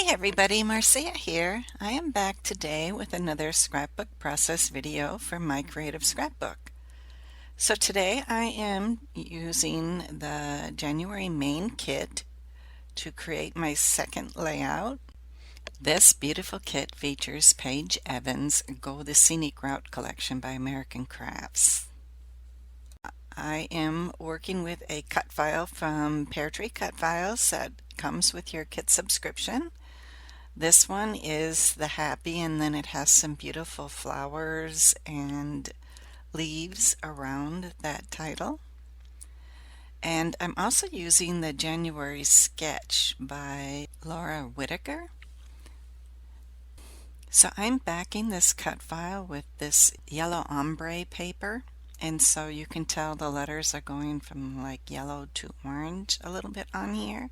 everybody, Marcia here. I am back today with another scrapbook process video for My Creative Scrapbook. So today I am using the January main kit to create my second layout. This beautiful kit features Paige Evans' Go the Scenic Route collection by American Crafts. I am working with a cut file from PearTree Cut Files that comes with your kit subscription. This one is the happy, and then it has some beautiful flowers and leaves around that title. And I'm also using the January sketch by Laura Whitaker. So I'm backing this cut file with this yellow ombre paper, and so you can tell the letters are going from like yellow to orange a little bit on here.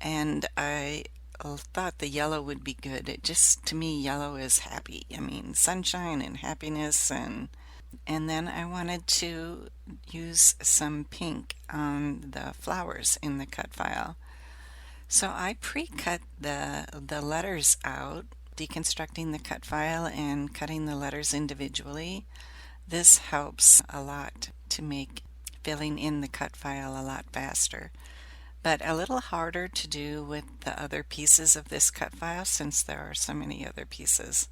And I thought the yellow would be good. It just, to me, yellow is happy. I mean, sunshine and happiness, and then I wanted to use some pink on the flowers in the cut file. So I pre-cut the letters out, deconstructing the cut file and cutting the letters individually. This helps a lot to make filling in the cut file a lot faster, but a little harder to do with the other pieces of this cut file since there are so many other pieces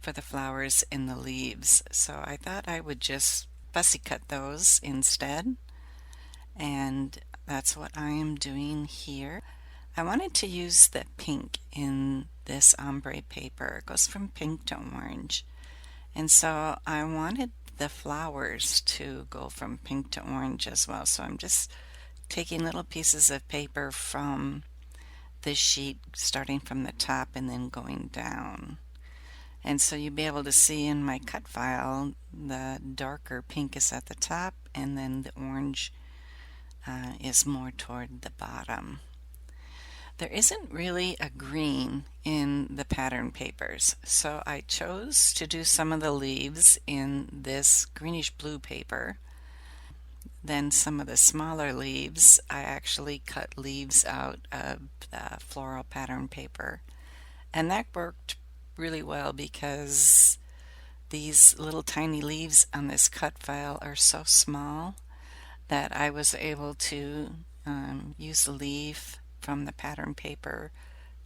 for the flowers and the leaves. So I thought I would just fussy cut those instead, and that's what I am doing here. I wanted to use the pink in this ombre paper. It goes from pink to orange, and so I wanted the flowers to go from pink to orange as well. So I'm just taking little pieces of paper from this sheet, starting from the top and then going down. And so you'll be able to see in my cut file the darker pink is at the top, and then the orange is more toward the bottom. There isn't really a green in the pattern papers, so I chose to do some of the leaves in this greenish blue paper. Then some of the smaller leaves, I actually cut leaves out of the floral pattern paper. And that worked really well because these little tiny leaves on this cut file are so small that I was able to use the leaf from the pattern paper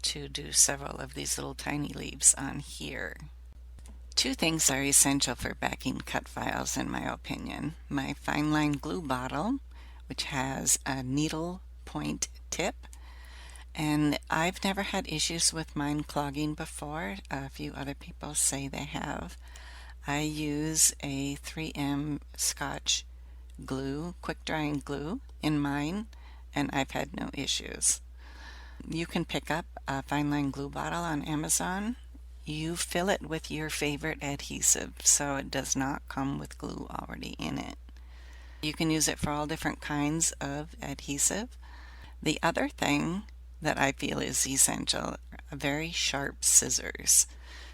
to do several of these little tiny leaves on here. Two things are essential for backing cut files, in my opinion. My fine line glue bottle, which has a needle point tip, and I've never had issues with mine clogging before. A few other people say they have. I use a 3M Scotch glue, quick drying glue in mine, and I've had no issues. You can pick up a fine line glue bottle on Amazon. You fill it with your favorite adhesive, so it does not come with glue already in it. You can use it for all different kinds of adhesive. The other thing that I feel is essential are very sharp scissors.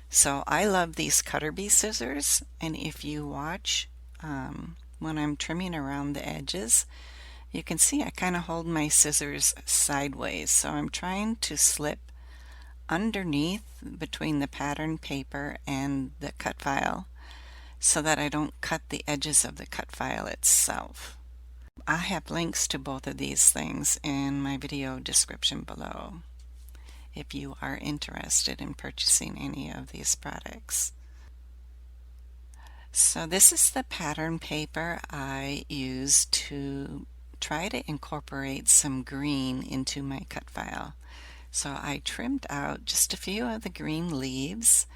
So I love these cutter bee scissors, and if you watch when I'm trimming around the edges, you can see I kind of hold my scissors sideways, so I'm trying to slip underneath between the pattern paper and the cut file so that I don't cut the edges of the cut file itself. I have links to both of these things in my video description below if you are interested in purchasing any of these products. So this is the pattern paper I use to try to incorporate some green into my cut file. So I trimmed out just a few of the green leaves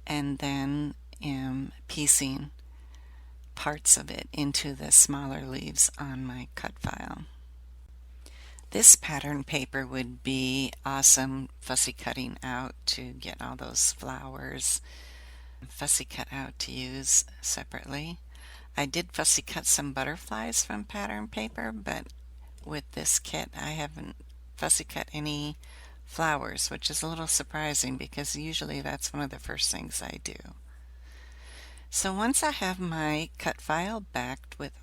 and then am piecing parts of it into the smaller leaves on my cut file. This pattern paper would be awesome fussy cutting out to get all those flowers fussy cut out to use separately. I did fussy cut some butterflies from pattern paper, but with this kit I haven't fussy cut any flowers, which is a little surprising because usually that's one of the first things I do. So once I have my cut file backed with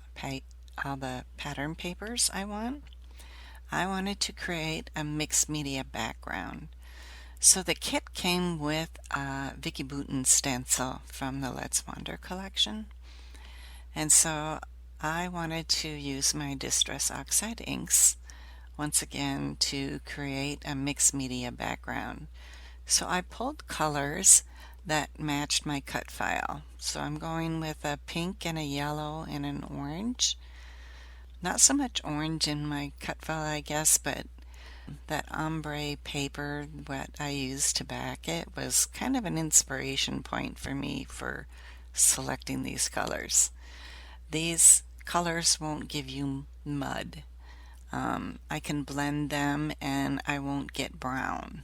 all the pattern papers I wanted to create a mixed media background. So the kit came with a Vicki Boutin stencil from the Let's Wander collection. And so I wanted to use my Distress Oxide inks once again to create a mixed media background. So I pulled colors that matched my cut file. So I'm going with a pink and a yellow and an orange. Not so much orange in my cut file, I guess, but that ombre paper, what I used to back it, was kind of an inspiration point for me for selecting these colors. These colors won't give you mud. I can blend them and I won't get brown.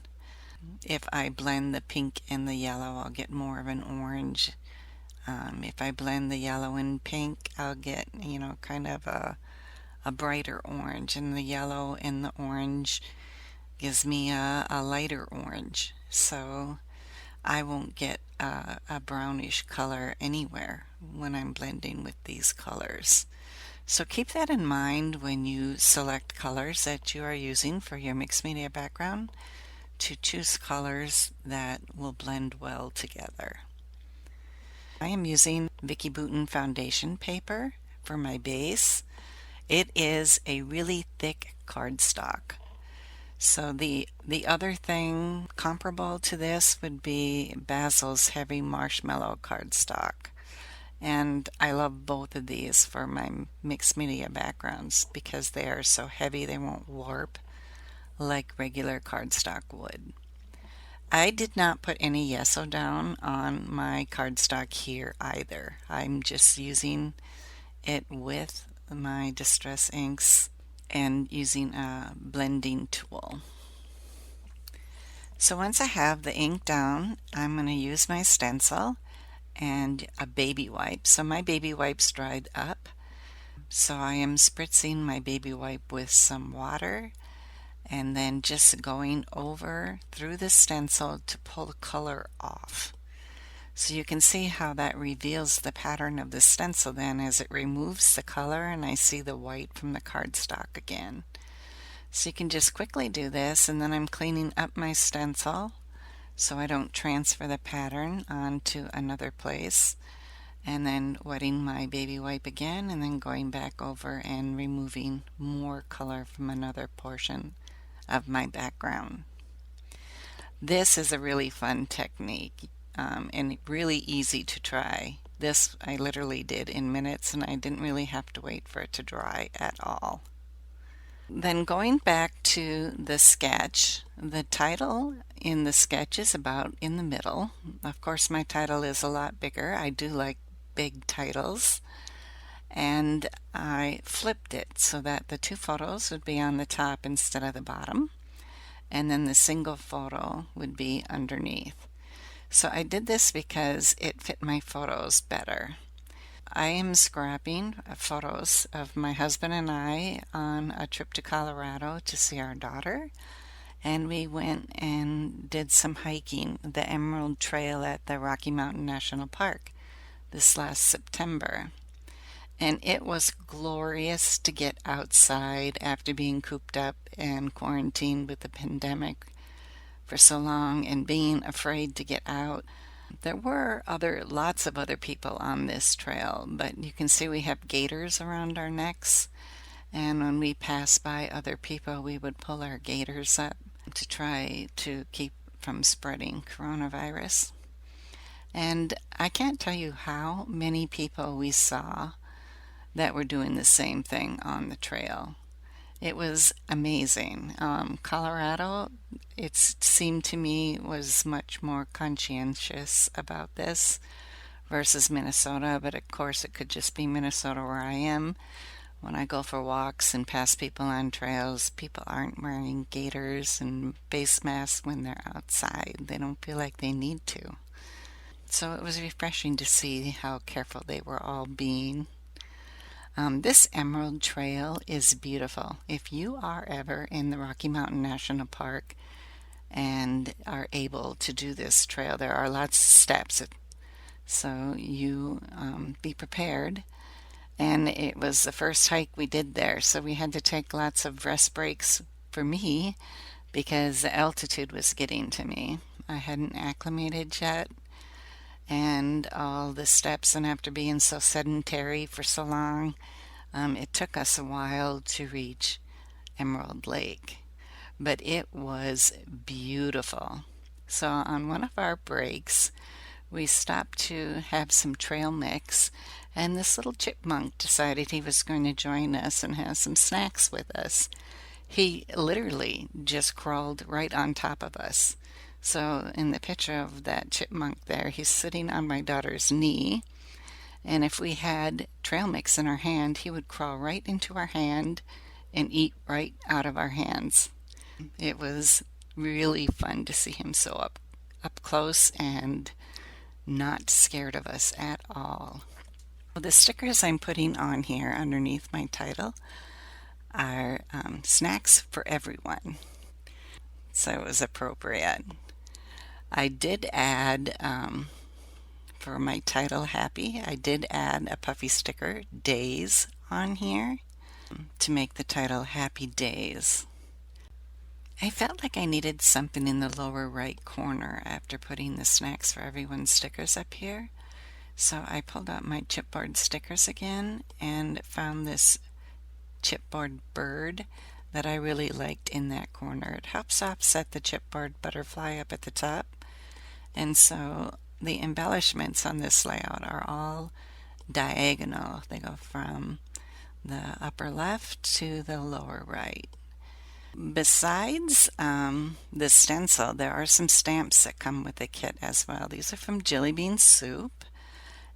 If I blend the pink and the yellow, I'll get more of an orange. If I blend the yellow and pink, I'll get, kind of a brighter orange, and the yellow and the orange gives me a lighter orange. So I won't get a brownish color anywhere when I'm blending with these colors. So keep that in mind when you select colors that you are using for your mixed media background, to choose colors that will blend well together. I am using Vicki Boutin foundation paper for my base. It is a really thick cardstock. So the other thing comparable to this would be Basil's heavy marshmallow cardstock. And I love both of these for my mixed media backgrounds because they are so heavy they won't warp like regular cardstock would. I did not put any gesso down on my cardstock here either. I'm just using it with my Distress inks and using a blending tool. So once I have the ink down, I'm going to use my stencil and a baby wipe. So my baby wipe's dried up. So I am spritzing my baby wipe with some water and then just going over through the stencil to pull the color off. So you can see how that reveals the pattern of the stencil then as it removes the color and I see the white from the cardstock again. So you can just quickly do this, and then I'm cleaning up my stencil so I don't transfer the pattern onto another place, and then wetting my baby wipe again and then going back over and removing more color from another portion of my background. This is a really fun technique and really easy to try. This I literally did in minutes and I didn't really have to wait for it to dry at all. Then going back to the sketch, the title in the sketch is about in the middle. Of course my title is a lot bigger. I do like big titles. And I flipped it so that the two photos would be on the top instead of the bottom, and then the single photo would be underneath. So I did this because it fit my photos better. I am scrapping photos of my husband and I on a trip to Colorado to see our daughter, and we went and did some hiking the Emerald Trail at the Rocky Mountain National Park this last September. And it was glorious to get outside after being cooped up and quarantined with the pandemic for so long and being afraid to get out. There were lots of other people on this trail, but you can see we have gaiters around our necks, and when we pass by other people we would pull our gaiters up to try to keep from spreading coronavirus. And I can't tell you how many people we saw that were doing the same thing on the trail. It was amazing. Colorado, it seemed to me, was much more conscientious about this versus Minnesota, but of course it could just be Minnesota where I am. When I go for walks and pass people on trails, people aren't wearing gaiters and face masks when they're outside. They don't feel like they need to. So it was refreshing to see how careful they were all being. This Emerald Trail is beautiful. If you are ever in the Rocky Mountain National Park and are able to do this trail, there are lots of steps, so you be prepared. And it was the first hike we did there, so we had to take lots of rest breaks for me because the altitude was getting to me. I hadn't acclimated yet, and all the steps, and after being so sedentary for so long, it took us a while to reach Emerald Lake, but it was beautiful. So on one of our breaks, we stopped to have some trail mix, and this little chipmunk decided he was going to join us and have some snacks with us. He literally just crawled right on top of us. So in the picture of that chipmunk there, he's sitting on my daughter's knee, and if we had trail mix in our hand, he would crawl right into our hand and eat right out of our hands. It was really fun to see him so up close and not scared of us at all. The stickers I'm putting on here underneath my title are snacks for everyone, so it was appropriate. I did add for my title Happy, I did add a puffy sticker Days on here to make the title Happy Days. I felt like I needed something in the lower right corner after putting the Snacks for Everyone stickers up here. So I pulled out my chipboard stickers again and found this chipboard bird that I really liked in that corner. It helps offset the chipboard butterfly up at the top. And so the embellishments on this layout are all diagonal. They go from the upper left to the lower right. Besides the stencil, there are some stamps that come with the kit as well. These are from Jillibean Soup,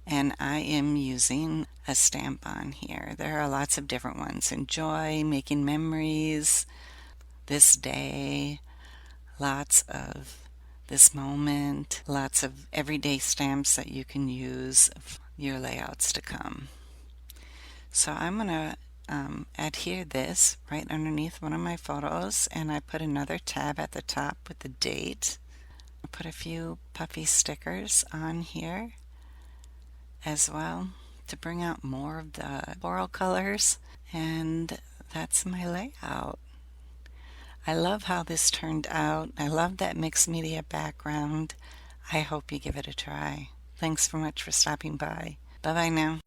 and I am using a stamp on here. There are lots of different ones. Enjoy, making memories, this day, lots of this moment, lots of everyday stamps that you can use for your layouts to come. So I'm going to adhere this right underneath one of my photos, and I put another tab at the top with the date. I put a few puffy stickers on here as well to bring out more of the floral colors, and that's my layout. I love how this turned out. I love that mixed media background. I hope you give it a try. Thanks so much for stopping by. Bye bye now.